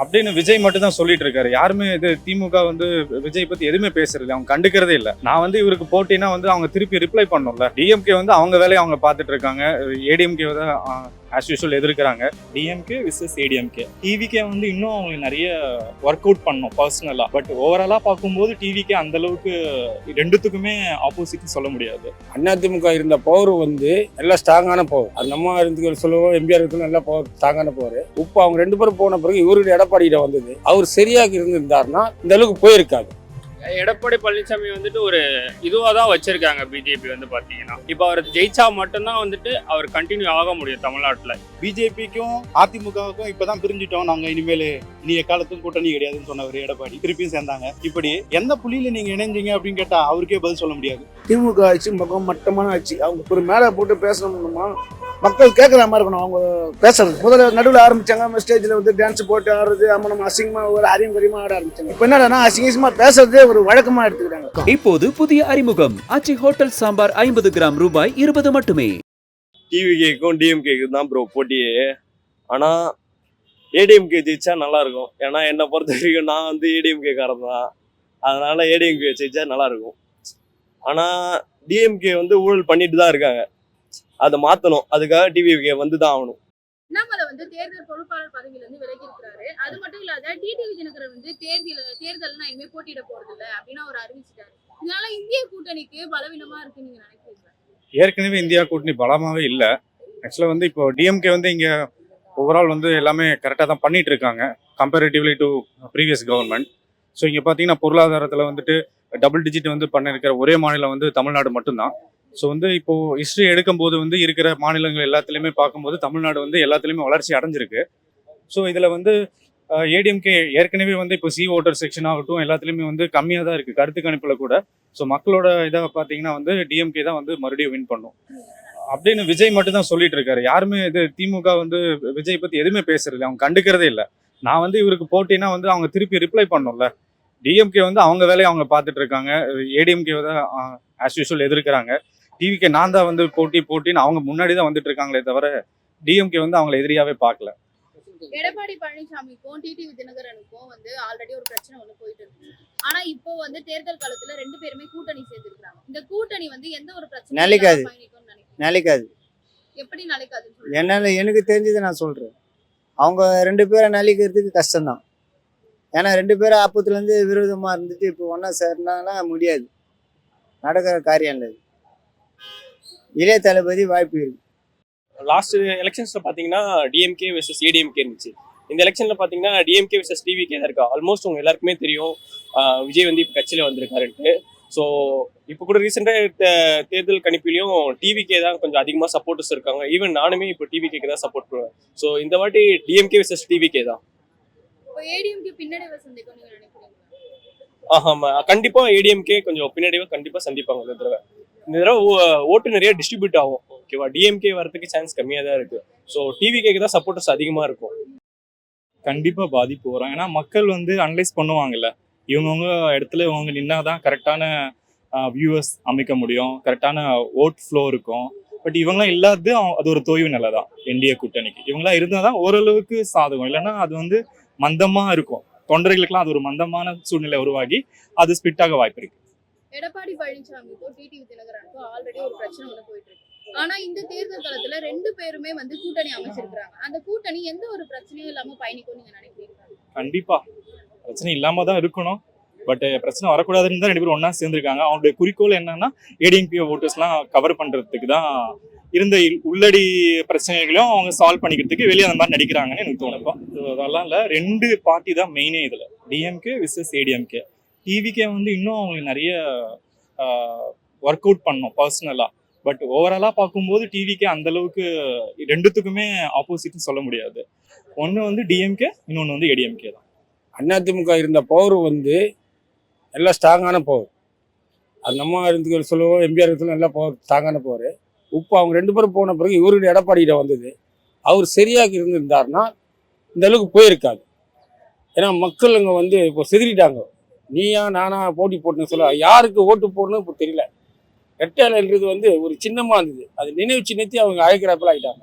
அப்படின்னு விஜய் மட்டும் தான் சொல்லிட்டு இருக்காரு. யாருமே இது திமுக வந்து விஜய் பத்தி எதுவுமே பேசுறது அவங்க கண்டுக்கிறதே இல்லை. நான் வந்து இவருக்கு போட்டினா வந்து அவங்க திருப்பி ரிப்ளை பண்ணணும்ல. டிஎம்கே வந்து அவங்க வேலையை அவங்க பார்த்துட்டு இருக்காங்க. ஏடிஎம்கே தான் ஆஸ் யூஷுவல் எதிர்க்கிறாங்க. டிஎம்கே விசஸ் ஏடிஎம்கே. டிவிகே வந்து இன்னும் அவங்களுக்கு நிறைய ஒர்க் அவுட் பண்ணணும் பர்சனலா. பட் ஓவராலா பார்க்கும்போது டிவிகே அந்த அளவுக்கு ரெண்டுத்துக்குமே ஆப்போசிட் சொல்ல முடியாது. அதிமுக இருந்த பவர் வந்து எல்லாம் ஸ்ட்ராங்கான பவர். அது நம்ம இருந்து சொல்லுவோம், எம்ஜிஆர் இருக்கு நல்ல பவர், ஸ்ட்ராங்கான பவர். இப்போ அவங்க ரெண்டு பேரும் போன பிறகு இவருடைய எடப்பாடியிட வந்தது. அவர் சரியாக இருந்திருந்தாருன்னா இந்த அளவுக்கு போயிருக்காது. எடப்பாடி பழனிசாமி வந்துட்டு ஒரு இதுவாக தான் வச்சிருக்காங்க பிஜேபி வந்து பார்த்தீங்கன்னா. இப்போ அவர் ஜெயிச்சா மட்டும்தான் வந்துட்டு அவர் கண்டினியூ ஆக முடியும் தமிழ்நாட்டில். பிஜேபிக்கும் அதிமுகவுக்கும் இப்பதான் பிரிஞ்சுட்டோம், நாங்க இனிமேல் இனி எக்காலத்துக்கும் கூட்டணி கிடையாதுன்னு சொன்னவர் எடப்பாடி திருப்பியும் சேர்ந்தாங்க. இப்படி எந்த புள்ளியில நீங்க இணைஞ்சீங்க அப்படின்னு கேட்டா அவருக்கே பதில் சொல்ல முடியாது. திமுக ஆட்சி மட்டமான ஆட்சி. அவங்க ஒரு மேலே போட்டு பேசணும்னா மக்கள் கேட்குற மாதிரி இருக்கணும். அவங்க பேசுறது முதல்ல நடுவில் ஆரம்பிச்சாங்க, ஸ்டேஜில் வந்து டான்ஸ் போட்டு ஆடுறது, நம்ம அசிங்கமாக ஒரு அறிமுகமாக ஆட ஆரம்பிச்சாங்க. இப்போ என்னன்னா அசிங்கமா பேசுறதே ஒரு வழக்கமாக எடுத்துக்கிறாங்க. இப்போது புதிய அறிமுகம் ஆச்சி ஹோட்டல் சாம்பார் 50 கிராம் ரூபாய் 20 மட்டுமே. டிவிகேக்கும் டிஎம்கேக்கும் தான் ப்ரோ போட்டியே. ஆனால் ஏடிஎம்கே ஜெயிச்சா நல்லா இருக்கும். ஏன்னா என்னை பொறுத்த வரைக்கும் நான் வந்து ஏடிஎம்கே காரன் தான். அதனால ஏடிஎம்கே ஜெயிச்சா நல்லா இருக்கும். ஆனால் டிஎம்கே வந்து ஊழல் பண்ணிட்டு தான் இருக்காங்க. அதை மாற்றணும். அதுக்காக டிவிகே வந்து தான் ஆகணும். அண்ணாமலை வந்து தேர்தல் பொறுப்பாளர் பதவியில இருந்து விலகி இருக்கிறாரு. அது மட்டும் இல்லாத டிடிவி தினகரன் வந்து தேர்தல் இனிமே போட்டியிட போறது இல்லை அப்படின்னு அவர் அறிவிச்சிட்டாரு. இதனால இந்திய கூட்டணிக்கு பலவீனமா இருக்கு நீங்க நினைக்கிறீங்களா? ஏற்கனவே இந்தியா கூட்டணி பலமாவே இல்லை. ஆக்சுவலாக வந்து இப்போ டிஎம்கே வந்து இங்கே ஓவரால் வந்து எல்லாமே கரெக்டாக தான் பண்ணிட்டு இருக்காங்க comparatively to previous government. So இங்கே பார்த்தீங்கன்னா பொருளாதாரத்தில் வந்துட்டு டபுள் டிஜிட் வந்து பண்ணிருக்கிற ஒரே மாநிலம் வந்து தமிழ்நாடு மட்டும்தான். ஸோ வந்து இப்போ ஹிஸ்ட்ரி எடுக்கும்போது வந்து இருக்கிற மாநிலங்கள் எல்லாத்துலேயுமே பார்க்கும்போது தமிழ்நாடு வந்து எல்லாத்துலேயுமே வளர்ச்சி அடைஞ்சிருக்கு. ஸோ இதில் வந்து ஏடிஎம்கே ஏற்கனவே வந்து இப்போ சி ஓட்டர் செக்ஷன் ஆகட்டும் எல்லாத்துலேயுமே வந்து கம்மியாக தான் இருக்குது கருத்து கணிப்பில் கூட. ஸோ மக்களோட இதை பார்த்தீங்கன்னா வந்து டிஎம்கே தான் வந்து மறுபடியும் வின் பண்ணும் அப்படின்னு விஜய் மட்டும் தான் சொல்லிட்டு இருக்காரு. யாருமே இது திமுக வந்து விஜய் பற்றி எதுவுமே பேசுறது அவங்க கண்டுக்கிறதே இல்லை. நான் வந்து இவருக்கு போட்டினா வந்து அவங்க திருப்பி ரிப்ளை பண்ணணும்ல. டிஎம்கே வந்து அவங்க வேலையை அவங்க பார்த்துட்டு இருக்காங்க. ஏடிஎம்கே தான் ஆஸ் யூஷுவல் எதிர்க்கிறாங்க. டிவிகே நான் தான் வந்து போட்டின்னு அவங்க முன்னாடி தான் வந்துட்டு இருக்காங்களே தவிர டிஎம்கே வந்து அவங்களை எதிரியாவே பார்க்கல. எடப்பாடி பழனிசாமிக்கும் டிடிவி தினகரனுக்கும் வந்து ஆல்ரெடி ஒரு பிரச்சனை ஒண்ணு போயிட்டு இருக்கு. ஆனா இப்போ வந்து தேர்தல் காலத்துல ரெண்டு பேருமே கூட்டணி சேர்த்திருக்காங்க. இந்த கூட்டணி வந்து எந்த ஒரு பிரச்சனை நிலைக்காது. எப்படி நிலைக்காது? என்னால எனக்கு தெரிஞ்சதை நான் சொல்றேன். அவங்க ரெண்டு பேரை நிலைக்கிறதுக்கு கஷ்டம்தான். ஏன்னா ரெண்டு பேரும் அப்பத்துலேருந்து விரோதமா இருந்துட்டு இப்போ ஒன்றா சேர்னால முடியாது, நடக்கிற காரியம் இல்லை. இளைய தளபதி வாய்ப்பு இருக்கு. லாஸ்ட் எலெக்ஷன்ஸில் பார்த்தீங்கன்னா டிஎம்கே வெர்சஸ் ஏடிஎம்கே இருந்துச்சு. இந்த எலெக்ஷனில் பார்த்தீங்கன்னா டிஎம்கே வெர்சஸ் டிவிகே தான் இருக்கா. ஆல்மோஸ்ட் உங்கள் எல்லாருக்குமே தெரியும் விஜய் வந்து இப்போ கட்சியில் வந்திருக்காருன்ட்டு. ஸோ இப்போ கூட ரீசெண்டாக தேர்தல் கணிப்பிலையும் டிவிகே தான் கொஞ்சம் அதிகமாக சப்போர்ட்டர்ஸ் இருக்காங்க. ஈவன் நானுமே இப்போ டிவிகேக்கு தான் சப்போர்ட் பண்ணுவேன். ஸோ இந்த வாட்டி டிஎம்கே வெர்சஸ் டிவிகே தான். ஆமாம், கண்டிப்பாக ஏடிஎம்கே கொஞ்சம் பின்னாடியே கண்டிப்பாக சந்திப்பாங்க. இந்த தடவை ஓட்டு நிறைய டிஸ்ட்ரிபியூட் ஆகும். ஓகேவா, டிஎம்கே வரதுக்கு சான்ஸ் கம்மியாக தான் இருக்குது. ஸோ டிவிகேக்கு தான் சப்போர்ட்டர்ஸ் அதிகமாக இருக்கும். கண்டிப்பாக பாதிப்பு வரும். ஏன்னா மக்கள் வந்து அனலைஸ் பண்ணுவாங்கல்ல, இவங்கவுங்க இடத்துல இவங்க நின்னா தான் கரெக்டான வியூவர்ஸ் அமைக்க முடியும், கரெக்டான ஓட் ஃப்ளோ இருக்கும். பட் இவங்களாம் இல்லாதது அது ஒரு தொய்வு நிலை தான் என்டிஏ கூட்டணிக்கு. இவங்களாம் இருந்தால் தான் ஓரளவுக்கு சாதகம், இல்லைன்னா அது வந்து மந்தமாக இருக்கும். தொண்டர்களுக்கெல்லாம் அது ஒரு மந்தமான சூழ்நிலை உருவாகி அது ஸ்பிட் ஆக வாய்ப்பு இருக்கு. எடப்பாடி பழனிசாமிக்கும் டிடிவி தினகரனுக்கும் ஆல்ரெடி ஒரு பிரச்சனை ஒண்ணு போயிட்டு இருக்கு. ஆனா இந்த தேர்தல் காலத்துல ரெண்டு பேருமே வந்து கூட்டணி அமைச்சிருக்காங்க. அந்த கூட்டணி எந்த ஒரு பிரச்சனையும் இல்லாம பயணிக்கும் நீங்க நினைக்கிறீங்க? கண்டிப்பா பிரச்சனை இல்லாம தான் இருக்கணும். பட் பிரச்சனை வரக்கூடாதுன்னு தான் ரெண்டு பேரும் ஒன்னா சேர்ந்துருக்காங்க. அவங்களுடைய குறிக்கோள் என்னன்னா ஏடிஎம்பி ஓட்டர்ஸ்லாம் கவர் பண்றதுக்கு தான். இருந்த உள்ளடி பிரச்சனைகளையும் அவங்க சால்வ் பண்ணிக்கிறதுக்கு வெளியே அந்த மாதிரி நடிக்கிறாங்கன்னு எனக்கு தோணுப்பா. அதெல்லாம் இல்லை, ரெண்டு பார்ட்டி தான் மெயினே இதில், டிஎம்கே விசஸ் ஏடிஎம்கே. டிவிகே வந்து இன்னும் அவங்களுக்கு நிறைய ஒர்க் அவுட் பண்ணணும் பர்சனலாக. பட் ஓவராலாக பார்க்கும்போது டிவிகே அந்தளவுக்கு ரெண்டுத்துக்குமே ஆப்போசிட்னு சொல்ல முடியாது. ஒன்று வந்து டிஎம்கே, இன்னொன்று வந்து ஏடிஎம்கே தான். அதிமுக இருந்த பவர் வந்து எல்லாம் ஸ்ட்ராங்கான பவர். அது நம்ம இருந்து சொல்லுவோம், எம்ஜிஆர் இருக்கு நல்ல பவர், ஸ்ட்ராங்கான பவர். இப்போ அவங்க ரெண்டு பேரும் போன பிறகு இவருடைய எடப்பாடியிட வந்தது. அவர் சரியாக இருந்திருந்தாருன்னா இந்த அளவுக்கு போயிருக்காது. ஏன்னா மக்கள் அங்கே வந்து இப்போ செதறிட்டாங்க. நீயா நானா போட்டி போட்டுன்னு சொல்ல யாருக்கு ஓட்டு போடணும் இப்போ தெரியல. ரெட்டையாளன்றது வந்து ஒரு சின்னமாக இருந்தது, அது நினைவு சின்னத்தை அவங்க அழைக்கிறாப்பில் ஆகிட்டாங்க.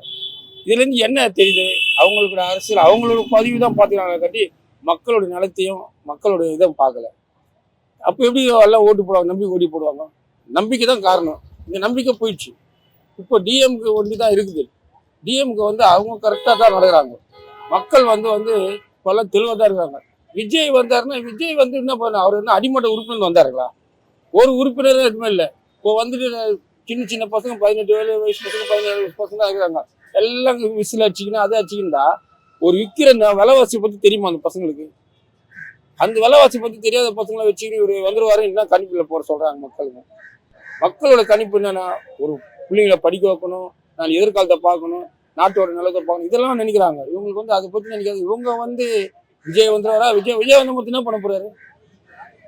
இதுலேருந்து என்ன தெரியுது, அவங்களோட அரசியல் அவங்களோட பதிவு தான் பார்த்துக்கிறாங்க. கட்டி மக்களுடைய நலத்தையும் மக்களுடைய இதை பார்க்கல. அப்போ எப்படி எல்லாம் ஓட்டு போடுவாங்க? நம்பிக்கை ஓட்டி போடுவாங்க. நம்பிக்கை தான் காரணம். இந்த நம்பிக்கை போயிடுச்சு. இப்போ டிஎம்கே ஒண்டி தான் இருக்குது. டிஎம்கே வந்து அவங்க கரெக்டாக தான் நடக்கிறாங்க. மக்கள் வந்து இப்போல்லாம் தெளிவாக தான் இருக்காங்க. விஜய் வந்தாருன்னா விஜய் வந்து என்ன பண்ண, அவர் என்ன அடிமட்ட உறுப்பினர் வந்தாருங்களா? ஒரு உறுப்பினரும் எதுவுமே இல்லை. இப்போ வந்துட்டு சின்ன சின்ன பசங்க 18 வயசு பசங்க 17 பசங்க தான் இருக்கிறாங்க. எல்லாம் விசில் அடிச்சிக்கினா அதை அடிச்சிக்கிண்டா ஒரு விற்கிற விலைவாசி பற்றி தெரியுமா அந்த பசங்களுக்கு? அந்த விலைவாசி பற்றி தெரியாத பசங்களை வச்சுக்கிட்டு இவர் வந்துருவாரு என்ன கணிப்பில் போட சொல்கிறாங்க மக்களுங்க. மக்களோட கணிப்பு என்னன்னா, ஒரு பிள்ளைங்களை படிக்க வைக்கணும், நான் எதிர்காலத்தை பார்க்கணும், நாட்டோட நிலத்தை பார்க்கணும், இதெல்லாம் நினைக்கிறாங்க. இவங்களுக்கு வந்து அதை பற்றி நினைக்காது. இவங்க வந்து விஜய் வந்துடுவாரா? விஜய் வந்து மட்டும் என்ன பண்ண போறாரு?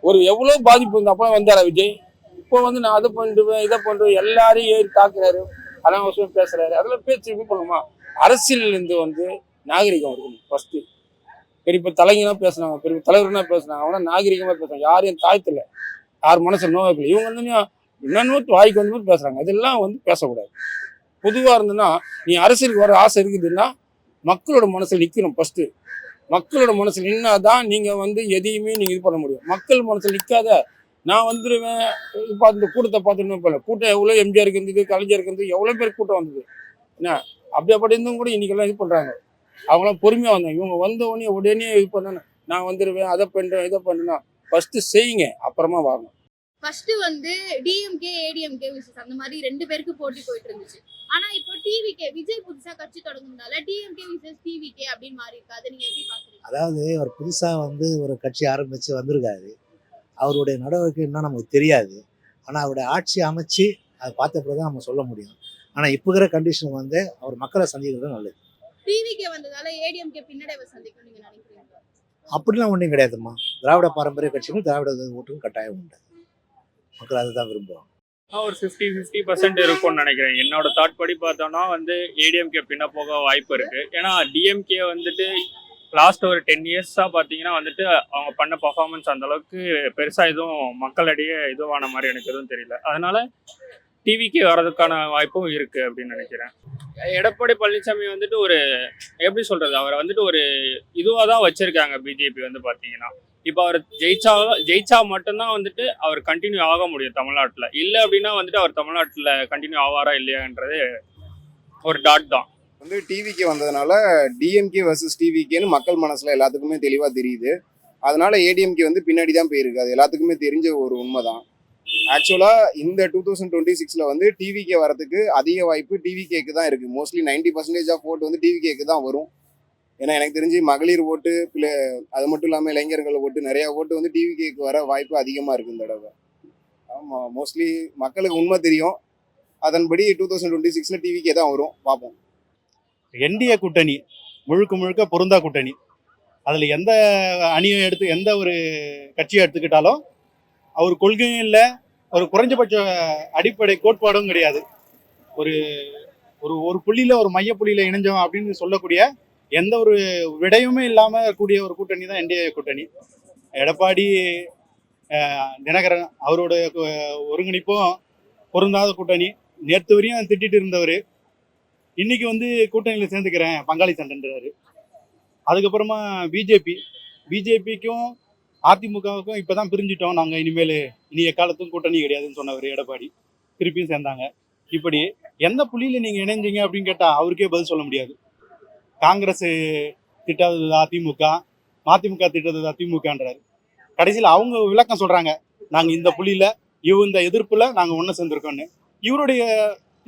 ஒரு எவ்வளோ பாதிப்பு இந்த அப்பா வந்தாரா விஜய்? இப்போ வந்து நான் அதை பண்ணிடுவேன் இதை பண்ணுவேன் எல்லாரையும் ஏறி தாக்குறாரு, அனாவசியம் பேசுறாரு. அதெல்லாம் பேச்சு இது பண்ணுமா? அரசியலேருந்து வந்து நாகரிகம் இருக்கணும் ஃபர்ஸ்ட். பெரிய தலைங்கனா பேசுனாங்க, பெரிய தலைவர்னா பேசுனாங்க, அவனா நாகரிகமாக பேசுறாங்க. யாரையும் தாய்த்தல, யார் மனசில் நோக்கல. இவங்க வந்து என்னென்ன வாய்க்கு வந்து மாதிரி பேசுறாங்க. இதெல்லாம் வந்து பேசக்கூடாது. பொதுவாக இருந்ததுன்னா, நீ அரசியலுக்கு வர ஆசை இருக்குதுன்னா மக்களோட மனசில் நிற்கணும் ஃபர்ஸ்ட். மக்களோட மனசில் நின்னாதான் நீங்கள் வந்து எதையுமே நீங்கள் இது பண்ண முடியும். மக்கள் மனசில் நிற்காத நான் வந்துடுவேன் இந்த கூட்டத்தை பார்த்துன்னு போல. கூட்டம் எவ்வளோ எம்ஜிஆருக்கு இருந்தது, கலைஞருக்கு இருந்தது, எவ்வளோ பேர் கூட்டம் வந்தது என்ன? அப்படி இருந்தும் கூட இன்னைக்கெல்லாம் இது பண்ணுறாங்க. அவங்களாம் பொறுமையாக வந்தாங்க. இவங்க வந்த உடனே இது பண்ணணும், நான் வந்துடுவேன் அதை பண்ணுறேன் இதை பண்ணுன்னா ஃபர்ஸ்ட்டு செய்யுங்க, அப்புறமா வரணும். ஃபர்ஸ்ட் வந்து டிஎம்கே ஏடிஎம்கே அந்த மாதிரி 2 பேருக்கு போட்டி போயிட்டு இருந்துச்சு. ஆனா இப்போ டிவிகே விஜய் புதுசா கட்சி தொடங்குனதால டிஎம்கே விசஸ் டிவிகே அப்படின்னு மாறி இருக்கு. அதை நீங்க எப்படி பாக்குறீங்க? அதாவது அவர் புதுசா வந்து ஒரு கட்சி ஆரம்பிச்சு வந்திருக்காரு. அவருடைய நடவடிக்கை என்ன நமக்கு தெரியாது. ஆனா அவருடைய ஆட்சி அமைச்சு அதை பார்த்த பிறகுதான் நம்ம சொல்ல முடியும். ஆனா இப்போ இருக்கிற கண்டிஷன் வந்து அவர் மக்களை சந்திக்கிறது நல்லது. டிவிகே வந்ததால ஏடிஎம்கே பின்னடைவை சந்திக்கும் நீங்க நினைக்கிறீங்க? அப்படிலாம் ஒன்றும் கிடையாதுமா. திராவிட பாரம்பரிய கட்சிகளும் திராவிட ஓட்டுக்கும் கட்டாயம் உண்டு. மக்கள் அதை தான் விரும்புவாங்க. ஒரு 50-50% இருக்கும்னு நினைக்கிறேன். என்னோட தாட் படி பார்த்தோம்னா வந்து ஏடிஎம்கே பின்ன போக வாய்ப்பு இருக்கு. ஏன்னா டிஎம்கே வந்துட்டு லாஸ்ட் ஒரு 10 இயர்ஸாக பார்த்தீங்கன்னா வந்துட்டு அவங்க பண்ண பர்ஃபார்மன்ஸ் அந்த அளவுக்கு பெருசாக எதுவும் மக்களிடையே இதுவான மாதிரி எனக்கு எதுவும் தெரியல. அதனால டிவிக்கு வர்றதுக்கான வாய்ப்பும் இருக்கு அப்படின்னு நினைக்கிறேன். எடப்பாடி பழனிசாமி வந்துட்டு ஒரு எப்படி சொல்றது, அவரை வந்துட்டு ஒரு இதுவாக தான் வச்சிருக்காங்க பிஜேபி வந்து பார்த்தீங்கன்னா. இப்போ அவர் ஜெயிச்சா மட்டும்தான் வந்துட்டு அவர் கண்டினியூ ஆக முடியும் தமிழ்நாட்டில். இல்லை அப்படின்னா வந்துட்டு அவர் தமிழ்நாட்டில் கண்டினியூ ஆவாரா இல்லையான்றது ஒரு டாட் தான். வந்து டிவிக்கு வந்ததுனால டிஎம்கே வர்சஸ் டிவிகேன்னு மக்கள் மனசில் எல்லாத்துக்குமே தெளிவாக தெரியுது. அதனால ஏடிஎம்கே வந்து பின்னாடி தான் போயிருக்கு. அது எல்லாத்துக்குமே தெரிஞ்ச ஒரு உண்மை தான். ஆக்சுவலாக இந்த 2026 வந்து டிவிகே வரதுக்கு அதிக வாய்ப்பு டிவிகேக்கு தான் இருக்குது. மோஸ்ட்லி 90% ஆஃப் ஓட்டு வந்து டிவிகேக்கு தான் வரும். ஏன்னா எனக்கு தெரிஞ்சு மகளிர் ஓட்டு அது மட்டும் இல்லாமல் இளைஞர்கள் ஓட்டு நிறையா ஓட்டு வந்து டிவிகேக்கு வர வாய்ப்பு அதிகமாக இருக்குது இந்த தடவை. ஆமாம், மோஸ்ட்லி மக்களுக்கு உண்மை தெரியும். அதன்படி 2026 டிவிகே தான் வரும், பார்ப்போம். என்டிஏ கூட்டணி முழுக்க பொருந்தா கூட்டணி. அதில் எந்த அணியை எந்த ஒரு கட்சியை எடுத்துக்கிட்டாலும் அவர் கொள்கையும் இல்லை, ஒரு குறைஞ்சபட்ச அடிப்படை கோட்பாடும் கிடையாது. ஒரு ஒரு புள்ளியில் ஒரு மைய புள்ளியில் இணைஞ்சோம் அப்படின்னு சொல்லக்கூடிய எந்த ஒரு விடையுமே இல்லாமல் கூடிய ஒரு கூட்டணி தான் என்டிஏ கூட்டணி. எடப்பாடி தினகரன் அவரோட ஒருங்கிணைப்பும் பொருந்தாத கூட்டணி. நேற்று வரையும் திட்டிட்டு இருந்தவர் இன்னைக்கு வந்து கூட்டணியில் சேர்ந்துக்கிறேன் பங்காளி சண்டைன்றாரு. அதுக்கப்புறமா பிஜேபிக்கும் அதிமுகவுக்கும் இப்போ தான் பிரிஞ்சிட்டோம் நாங்கள், இனி எக்காலத்துக்கும் கூட்டணி கிடையாதுன்னு சொன்னவர் எடப்பாடி திருப்பியும் சேர்ந்தாங்க. இப்படி எந்த புள்ளியில் நீங்கள் இணைஞ்சீங்க அப்படின்னு கேட்டால் அவருக்கே பதில் சொல்ல முடியாது. காங்கிரஸ் திட்டாதது அதிமுக, மதிமுக திட்டது அதிமுகன்றாரு. கடைசியில் அவங்க விளக்கம் சொல்கிறாங்க, நாங்கள் இந்த புள்ளியில் இந்த எதிர்ப்பில் நாங்கள் ஒன்று சேர்ந்துருக்கோன்னு. இவருடைய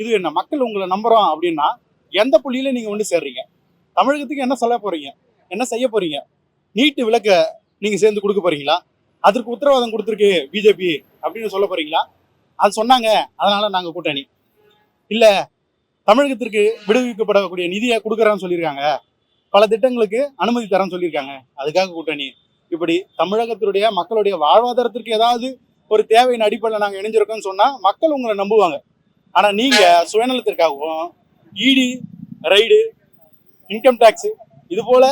இது என்ன, மக்கள் உங்களை நம்புகிறோம் அப்படின்னா எந்த புள்ளியில் நீங்கள் ஒன்று சேர்றீங்க? தமிழகத்துக்கு என்ன சொல்ல போகிறீங்க, என்ன செய்ய போகிறீங்க? நீட்டு விளக்க நீங்கள் சேர்ந்து கொடுக்க போகிறீங்களா? அதற்கு உத்தரவாதம் கொடுத்துருக்கு பிஜேபி அப்படின்னு சொல்ல போகிறீங்களா? அது சொன்னாங்க அதனால் நாங்கள் கூட்டணி இல்லை, தமிழகத்திற்கு விடுவிக்கப்படக்கூடிய நிதியை கொடுக்குறான்னு சொல்லியிருக்காங்க, பல திட்டங்களுக்கு அனுமதி தரேன்னு சொல்லியிருக்காங்க, அதுக்காக கூட்டணி. இப்படி தமிழகத்தினுடைய மக்களுடைய வாழ்வாதாரத்திற்கு ஏதாவது ஒரு தேவையின் அடிப்படையில் நாங்கள் இணைஞ்சிருக்கோம்னு சொன்னால் மக்கள் உங்களை நம்புவாங்க. ஆனால் நீங்கள் சுயநலத்திற்காகவும் இடி ரைடு இன்கம் டேக்ஸு இது போல்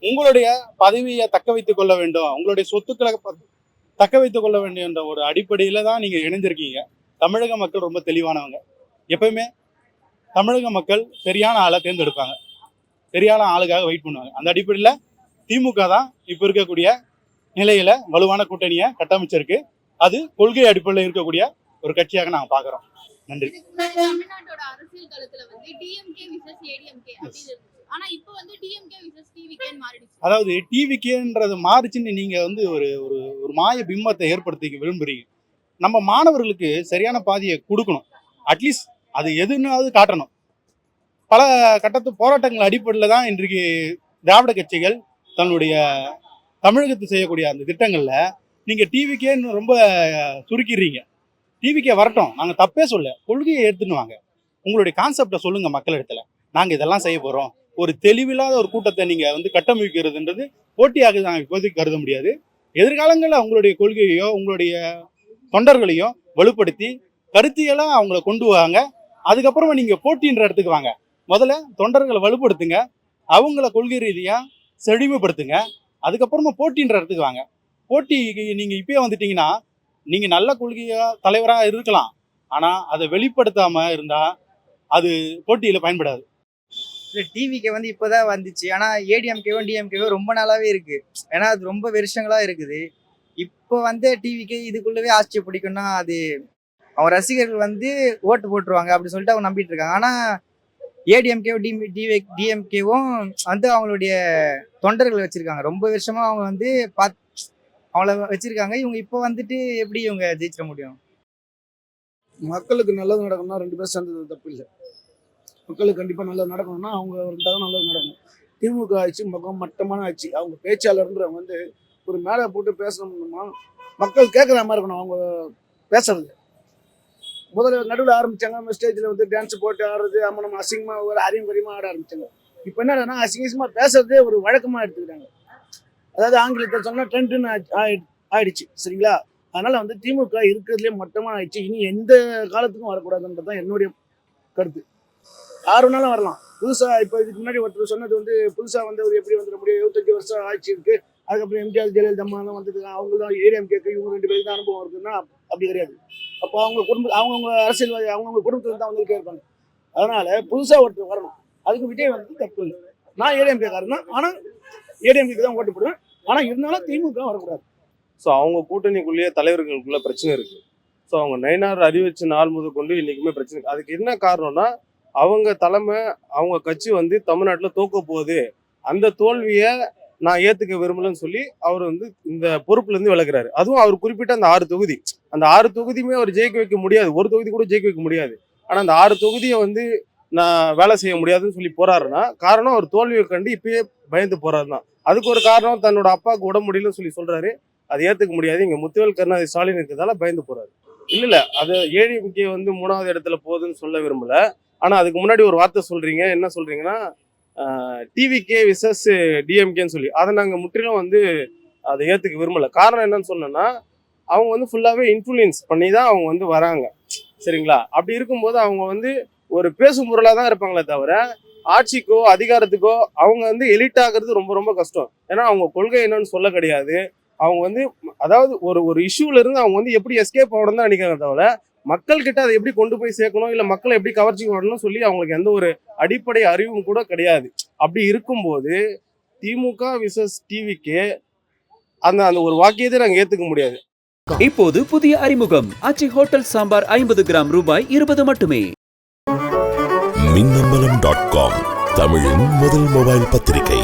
உங்களுடைய பதவியை தக்க வைத்துக் கொள்ள வேண்டும், உங்களுடைய சொத்துக்களை தக்க வைத்துக் கொள்ள வேண்டும் என்ற ஒரு அடிப்படையில் தான் நீங்கள் இணைஞ்சிருக்கீங்க. தமிழக மக்கள் ரொம்ப தெளிவானவங்க. எப்பவுமே தமிழக மக்கள் சரியான ஆளை தேர்ந்தெடுப்பாங்க, சரியான ஆளுக்காக வெயிட் பண்ணுவாங்க. அந்த அடிப்படையில் திமுக தான் இப்போ இருக்கக்கூடிய நிலையில வலுவான கூட்டணியை கட்டமைச்சிருக்கு. அது கொள்கை அடிப்படையில் இருக்கக்கூடிய ஒரு கட்சியாக நாங்கள் பார்க்குறோம். நன்றி. இதுக்கு முன்னாடி தமிழ்நாட்டோட அரசியல் களத்துல வந்து டிஎம்கே விசஸ் ஏடிஎம்கே அப்படின்னு இருந்துச்சு. ஆனா இப்போ வந்து டிஎம்கே விசஸ் டிவிகேன்னு மாறிடுச்சு. அதாவது டிவிகேன்றது மாறுச்சுன்னு நீங்க வந்து ஒரு ஒரு ஒரு மாய பிம்பத்தை ஏற்படுத்திக்க விரும்புறீங்க. நம்ம மாணவர்களுக்கு சரியான பாதையை கொடுக்கணும். அட்லீஸ்ட் அது எதுனாவது காட்டணும். பல கட்டத்து போராட்டங்கள் அடிப்படையில் தான் இன்றைக்கு திராவிட கட்சிகள் தன்னுடைய தமிழகத்தில் செய்யக்கூடிய அந்த திட்டங்கள்ல நீங்க டிவிக்கேன்னு ரொம்ப சுருக்கிடுறீங்க. டிவிக்கே வரட்டும், நாங்க தப்பே சொல்ல, கொள்கையை எடுத்துன்னு வாங்க, உங்களுடைய கான்செப்டை சொல்லுங்க மக்கள் இடத்துல. நாங்க இதெல்லாம் செய்ய போறோம். ஒரு தெளிவில்லாத ஒரு கூட்டத்தை நீங்க வந்து கட்டமைக்கிறதுன்றது போட்டியாக நாங்கள் இப்போதைக்கு கருத முடியாது. எதிர்காலங்களில் உங்களுடைய கொள்கையோ உங்களுடைய தொண்டர்களையோ வலுப்படுத்தி கருத்தியெல்லாம் அவங்கள கொண்டு வாங்க. அதுக்கப்புறமா நீங்க போட்டின்ற இடத்துக்கு வாங்க. முதல்ல தொண்டர்களை வலுப்படுத்துங்க, அவங்கள கொள்கை ரீதியா செழிமைப்படுத்துங்க. அதுக்கப்புறமா போட்டின்ற இடத்துக்கு வாங்க. போட்டிக்கு நீங்க இப்பயே வந்துட்டீங்கன்னா நீங்க நல்ல கொள்கையா தலைவராக இருக்கலாம், ஆனா அதை வெளிப்படுத்தாம இருந்தா அது போட்டியில பயன்படாது. இல்லை டிவிக்கு வந்து இப்போதான் வந்துச்சு. ஆனால் ஏடிஎம்கேவும் டிஎம்கேவும் ரொம்ப நாளாவே இருக்கு. ஏன்னா அது ரொம்ப வருஷங்களா இருக்குது. இப்போ வந்து டிவிக்கு இதுக்குள்ளவே ஆட்சியை பிடிக்கும்னா அது அவன் ரசிகர்கள் வந்து ஓட்டு போட்டுருவாங்க அப்படி சொல்லிட்டு அவங்க நம்பிட்டு இருக்காங்க. ஆனால் ஏடிஎம்கேவும் டிஎம்கேவும் வந்து அவங்களுடைய தொண்டர்களை வச்சிருக்காங்க. ரொம்ப வருஷமா அவங்க வந்து அவங்கள வச்சிருக்காங்க. இவங்க இப்போ வந்துட்டு எப்படி இவங்க ஜெயிச்சிட முடியும்? மக்களுக்கு நல்லது நடக்கணும்னா ரெண்டு பேரும் சேர்ந்தது தப்பு இல்லை. மக்களுக்கு கண்டிப்பாக நல்லது நடக்கணும்னா அவங்க ரெண்டாவது நல்லது நடக்கணும். திமுக ஆட்சி மட்டமான ஆட்சி. அவங்க பேச்சாளர்ன்றவங்க வந்து ஒரு மேலே போட்டு பேசணும்னா மக்கள் கேட்குற மாதிரி இருக்கணும் அவங்க பேசுறது. முதல்ல நடுவில் ஆரம்பிச்சாங்க, ஸ்டேஜில் வந்து டான்ஸ் போட்டு ஆடுறது, நம்ம அசிங்கமாக ஒரு அறிமுகமாக ஆட ஆரம்பிச்சாங்க. இப்போ என்னன்னா அசிங்கமாக பேசுறதே ஒரு வழக்கமாக எடுத்துக்கிட்டாங்க. அதாவது ஆங்கிலத்தில் சொன்னால் ட்ரெண்டுன்னு ஆயிடுச்சு. சரிங்களா? அதனால வந்து திமுக இருக்கிறதுலே மட்டமான ஆயிடுச்சு. இனி எந்த காலத்துக்கும் வரக்கூடாதுன்றது தான் என்னுடைய கருத்து. யாரு வேணாலும் வரலாம். புதுசாக இப்போ இதுக்கு முன்னாடி ஒருத்தர் சொன்னது வந்து புதுசாக வந்து ஒரு எப்படி வந்துட முடியும், 25 வருஷம் ஆட்சி இருக்கு, அதுக்கப்புறம் எம்ஜிஆர் ஜெயலலிதா அம்மாலாம் வந்ததுக்கு அவங்களும் ஏடிஎம்கேக்கு இவங்க 2 பேருக்கு தான் அனுபவம் இருக்குன்னா அப்படி கிடையாது. அப்போ அவங்கவுங்க அரசியல்வாதி அவங்கவுங்க குடும்பத்தில் தான் வந்துகிட்டே இருப்பாங்க. அதனால புதுசாக ஒருத்தர் வரணும். அதுக்கு விஜய் வந்து தப்பு இல்லை. நான் ஏடிஎம்கேக்காரன் தான், ஆனால் ஏடிஎம்கேக்கு தான் ஓட்டு போடுவேன். ஆனால் இருந்தாலும் திமுக வரக்கூடாது. ஸோ அவங்க கூட்டணிக்குள்ளேயே தலைவர்களுக்குள்ள பிரச்சனை இருக்கு. ஸோ அவங்க நயினார் அறிவிச்ச நாள் முதல் கொண்டு இன்னைக்குமே பிரச்சனை. அதுக்கு என்ன காரணம்னா அவங்க தலைமை அவங்க கட்சி வந்து தமிழ்நாட்டில் தோக்க போகுது, அந்த தோல்வியை நான் ஏத்துக்க விரும்பலன்னு சொல்லி அவர் வந்து இந்த பொறுப்புல இருந்து விலகுறாரு. அதுவும் அவர் குறிப்பிட்ட அந்த 6 தொகுதி, அந்த 6 தொகுதியுமே அவர் ஜெயிக்க வைக்க முடியாது, ஒரு தொகுதி கூட ஜெயிக்க வைக்க முடியாது. ஆனா அந்த 6 தொகுதியை வந்து நான் வேலை செய்ய முடியாதுன்னு சொல்லி போறாருன்னா காரணம் அவர் தோல்வியை கண்டு இப்பயே பயந்து போறாருதான். அதுக்கு ஒரு காரணம் தன்னோட அப்பாவுக்கு உடம்பு முடியலன்னு சொல்லி சொல்றாரு, அதை ஏத்துக்க முடியாது, இங்க முத்துவேல் கருணாநிதி ஸ்டாலின் இருக்கிறதால பயந்து போறாரு. இல்ல அது ஏடிஎம்கே வந்து 3வது இடத்துல போகுதுன்னு சொல்ல விரும்பல. ஆனா அதுக்கு முன்னாடி ஒரு வார்த்தை சொல்றீங்க, என்ன சொல்றீங்கன்னா டிவிகே விசஸ் டிஎம்கேன்னு சொல்லி, அதை நாங்கள் முற்றிலும் வந்து அதை ஏற்றுக்க விரும்பலை. காரணம் என்னன்னு சொன்னோன்னா அவங்க வந்து ஃபுல்லாகவே இன்ஃப்ளூயன்ஸ் பண்ணி தான் அவங்க வந்து வராங்க. சரிங்களா? அப்படி இருக்கும்போது அவங்க வந்து ஒரு பேசும் பொருளாக தான் இருப்பாங்களே தவிர ஆட்சிக்கோ அதிகாரத்துக்கோ அவங்க வந்து எலிட் ஆகிறது ரொம்ப ரொம்ப கஷ்டம். ஏன்னா அவங்க கொள்கை என்னன்னு சொல்ல கிடையாது. அவங்க வந்து அதாவது ஒரு இஷ்யூல இருந்து அவங்க வந்து எப்படி எஸ்கேப் ஆகணும் தான் நினைக்கிறாங்க தவிர மக்கள் கிட்ட அதை எப்படி கொண்டு போய் சேர்க்கணும், இல்லை மக்களை எப்படி கவர்ச்சி வரணும்னு சொல்லி அவங்களுக்கு எந்த ஒரு அடிப்படை அறிவும் கூட கிடையாது. அப்படி இருக்கும்போது திமுக விசஸ் டிவிக்கு அந்த ஒரு வாக்கியத்தை நாங்கள் ஏற்றுக்க முடியாது. இப்போது புதிய அறிமுகம் ஆச்சி ஹோட்டல் சாம்பார் 50 கிராம் ரூபாய் 20 மட்டுமே. மின்னம்பலம்.com தமிழின் முதல் மொபைல் பத்திரிகை.